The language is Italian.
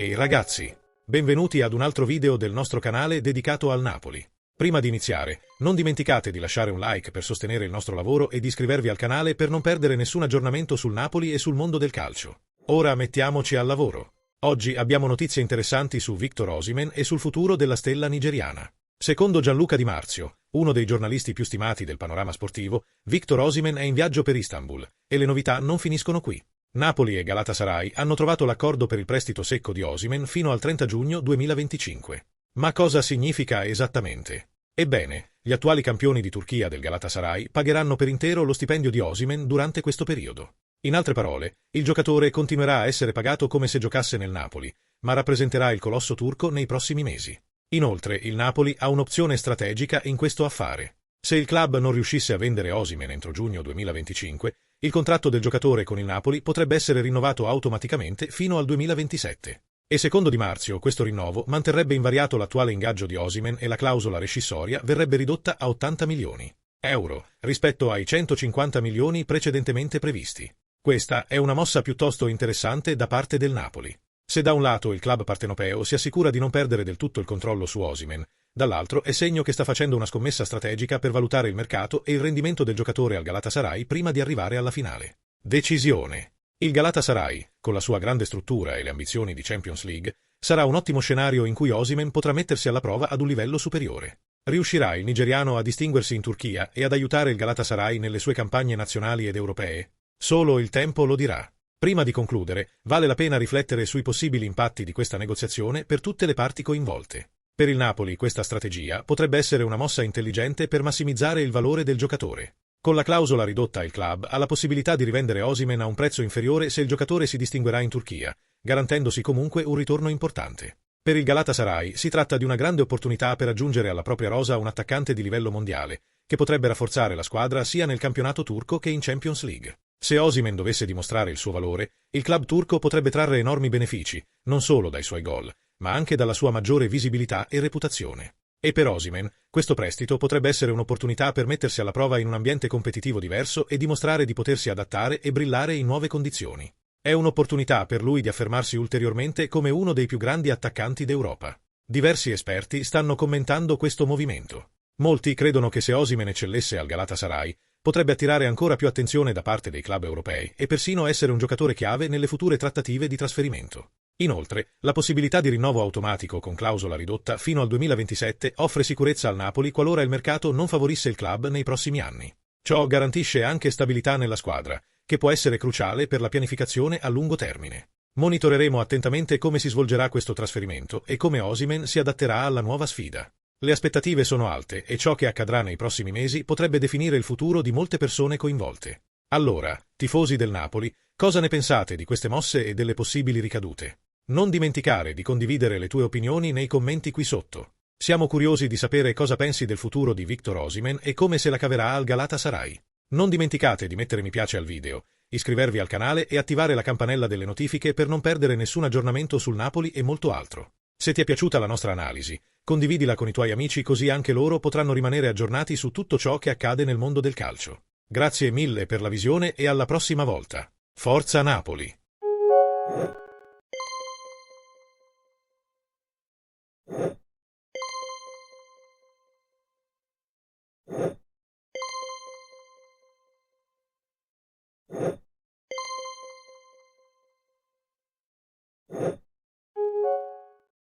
Ehi ragazzi, benvenuti ad un altro video del nostro canale dedicato al Napoli. Prima di iniziare, non dimenticate di lasciare un like per sostenere il nostro lavoro e di iscrivervi al canale per non perdere nessun aggiornamento sul Napoli e sul mondo del calcio. Ora mettiamoci al lavoro. Oggi abbiamo notizie interessanti su Victor Osimhen e sul futuro della stella nigeriana. Secondo Gianluca Di Marzio, uno dei giornalisti più stimati del panorama sportivo, Victor Osimhen è in viaggio per Istanbul e le novità non finiscono qui. Napoli e Galatasaray hanno trovato l'accordo per il prestito secco di Osimhen fino al 30 giugno 2025. Ma cosa significa esattamente? Ebbene, gli attuali campioni di Turchia del Galatasaray pagheranno per intero lo stipendio di Osimhen durante questo periodo. In altre parole, il giocatore continuerà a essere pagato come se giocasse nel Napoli, ma rappresenterà il colosso turco nei prossimi mesi. Inoltre, il Napoli ha un'opzione strategica in questo affare. Se il club non riuscisse a vendere Osimhen entro giugno 2025, il contratto del giocatore con il Napoli potrebbe essere rinnovato automaticamente fino al 2027. E secondo Di Marzio, questo rinnovo manterrebbe invariato l'attuale ingaggio di Osimhen e la clausola rescissoria verrebbe ridotta a 80 milioni euro rispetto ai 150 milioni precedentemente previsti. Questa è una mossa piuttosto interessante da parte del Napoli. Se da un lato il club partenopeo si assicura di non perdere del tutto il controllo su Osimhen, dall'altro è segno che sta facendo una scommessa strategica per valutare il mercato e il rendimento del giocatore al Galatasaray prima di arrivare alla finale. Decisione. Il Galatasaray, con la sua grande struttura e le ambizioni di Champions League, sarà un ottimo scenario in cui Osimhen potrà mettersi alla prova ad un livello superiore. Riuscirà il nigeriano a distinguersi in Turchia e ad aiutare il Galatasaray nelle sue campagne nazionali ed europee? Solo il tempo lo dirà. Prima di concludere, vale la pena riflettere sui possibili impatti di questa negoziazione per tutte le parti coinvolte. Per il Napoli questa strategia potrebbe essere una mossa intelligente per massimizzare il valore del giocatore. Con la clausola ridotta il club ha la possibilità di rivendere Osimhen a un prezzo inferiore se il giocatore si distinguerà in Turchia, garantendosi comunque un ritorno importante. Per il Galatasaray si tratta di una grande opportunità per aggiungere alla propria rosa un attaccante di livello mondiale, che potrebbe rafforzare la squadra sia nel campionato turco che in Champions League. Se Osimhen dovesse dimostrare il suo valore, il club turco potrebbe trarre enormi benefici, non solo dai suoi gol, ma anche dalla sua maggiore visibilità e reputazione. E per Osimhen, questo prestito potrebbe essere un'opportunità per mettersi alla prova in un ambiente competitivo diverso e dimostrare di potersi adattare e brillare in nuove condizioni. È un'opportunità per lui di affermarsi ulteriormente come uno dei più grandi attaccanti d'Europa. Diversi esperti stanno commentando questo movimento. Molti credono che se Osimhen eccellesse al Galatasaray, potrebbe attirare ancora più attenzione da parte dei club europei e persino essere un giocatore chiave nelle future trattative di trasferimento. Inoltre, la possibilità di rinnovo automatico con clausola ridotta fino al 2027 offre sicurezza al Napoli qualora il mercato non favorisse il club nei prossimi anni. Ciò garantisce anche stabilità nella squadra, che può essere cruciale per la pianificazione a lungo termine. Monitoreremo attentamente come si svolgerà questo trasferimento e come Osimhen si adatterà alla nuova sfida. Le aspettative sono alte e ciò che accadrà nei prossimi mesi potrebbe definire il futuro di molte persone coinvolte. Allora, tifosi del Napoli, cosa ne pensate di queste mosse e delle possibili ricadute? Non dimenticare di condividere le tue opinioni nei commenti qui sotto. Siamo curiosi di sapere cosa pensi del futuro di Victor Osimhen e come se la caverà al Galatasaray. Non dimenticate di mettere mi piace al video, iscrivervi al canale e attivare la campanella delle notifiche per non perdere nessun aggiornamento sul Napoli e molto altro. Se ti è piaciuta la nostra analisi, condividila con i tuoi amici così anche loro potranno rimanere aggiornati su tutto ciò che accade nel mondo del calcio. Grazie mille per la visione e alla prossima volta. Forza Napoli!